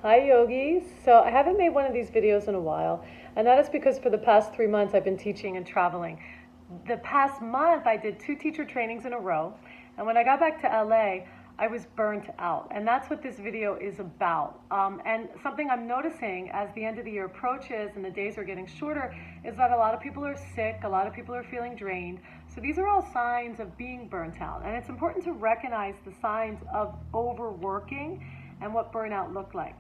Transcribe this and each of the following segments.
Hi yogis. So I haven't made one of these videos in a while, and that is because for the past 3 months I've been teaching and traveling. The past month I did 2 teacher trainings in a row, and when I got back to LA, I was burnt out, and that's what this video is about. And something I'm noticing as the end of the year approaches and the days are getting shorter is that a lot of people are sick, a lot of people are feeling drained. So these are all signs of being burnt out, and it's important to recognize the signs of overworking and what burnout look like.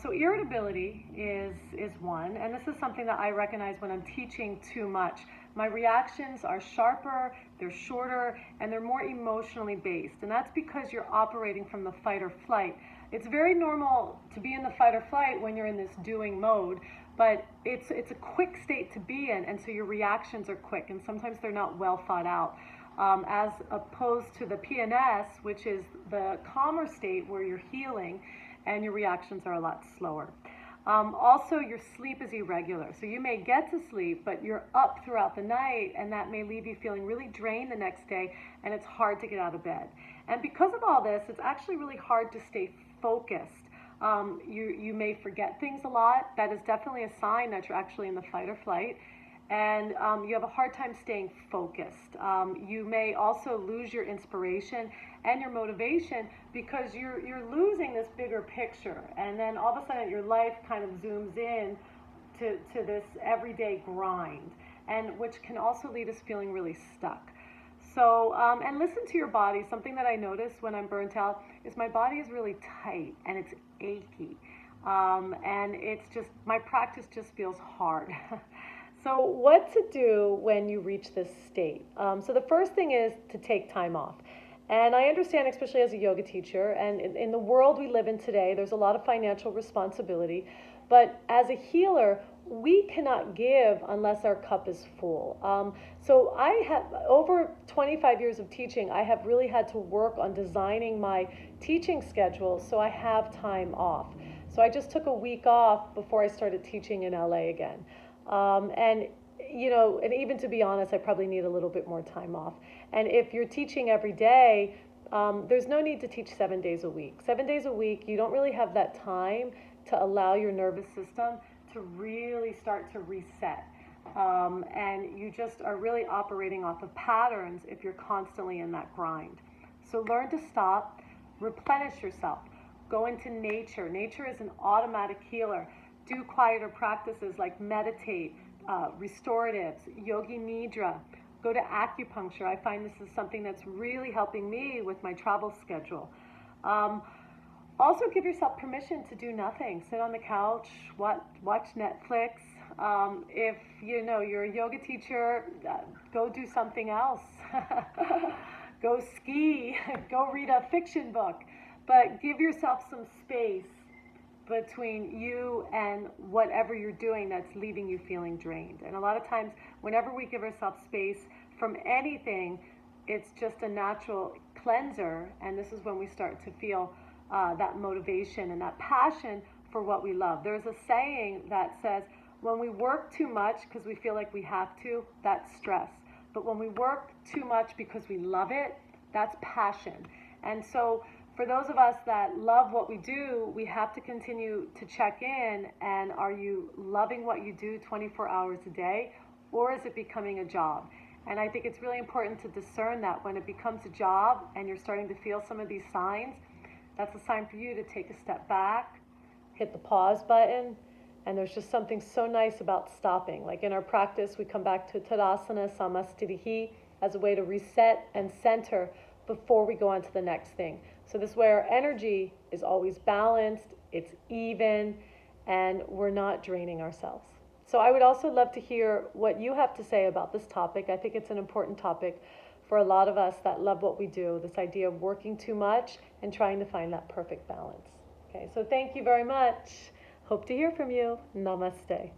So irritability is one, and this is something that I recognize when I'm teaching too much. My reactions are sharper, they're shorter, and they're more emotionally based, and that's because you're operating from the fight or flight. It's very normal to be in the fight or flight when you're in this doing mode, but it's a quick state to be in, and so your reactions are quick, and sometimes they're not well thought out. As opposed to the PNS, which is the calmer state where you're healing and your reactions are a lot slower. Also, your sleep is irregular. So you may get to sleep, but you're up throughout the night, and that may leave you feeling really drained the next day, and it's hard to get out of bed. And because of all this, it's actually really hard to stay focused. You may forget things a lot. That is definitely a sign that you're actually in the fight or flight. And you have a hard time staying focused. You may also lose your inspiration and your motivation because you're losing this bigger picture, and then all of a sudden your life kind of zooms in to this everyday grind, and which can also leave us feeling really stuck. So, and listen to your body. Something that I notice when I'm burnt out is my body is really tight and it's achy. And it's just, my practice just feels hard. So what to do when you reach this state? So the first thing is to take time off. And I understand, especially as a yoga teacher, and in the world we live in today, there's a lot of financial responsibility. But as a healer, we cannot give unless our cup is full. So I have, over 25 years of teaching, I have really had to work on designing my teaching schedule so I have time off. So I just took a week off before I started teaching in LA again. And and even to be honest, I probably need a little bit more time off. And if you're teaching every day, there's no need to teach 7 days a week. 7 days a week, you don't really have that time to allow your nervous system to really start to reset. And you just are really operating off of patterns if you're constantly in that grind. So learn to stop, replenish yourself, go into nature. Nature is an automatic healer. Do quieter practices like meditate, restoratives, yogi nidra, go to acupuncture. I find this is something that's really helping me with my travel schedule. Also give yourself permission to do nothing. Sit on the couch, watch Netflix. If you're a yoga teacher, go do something else. Go ski, go read a fiction book, but give yourself some space between you and whatever you're doing that's leaving you feeling drained. And a lot of times, whenever we give ourselves space from anything, it's just a natural cleanser, and this is when we start to feel that motivation and that passion for what we love. There's a saying that says, when we work too much because we feel like we have to, that's stress. But when we work too much because we love it, that's passion. And so for those of us that love what we do, we have to continue to check in, and are you loving what you do 24 hours a day, or is it becoming a job? And I think it's really important to discern that when it becomes a job and you're starting to feel some of these signs, that's a sign for you to take a step back, hit the pause button, and there's just something so nice about stopping. Like in our practice, we come back to Tadasana, Samastitihi, as a way to reset and center before we go on to the next thing. So this way our energy is always balanced, it's even, and we're not draining ourselves. So I would also love to hear what you have to say about this topic. I think it's an important topic for a lot of us that love what we do, this idea of working too much and trying to find that perfect balance. Okay, so thank you very much. Hope to hear from you. Namaste.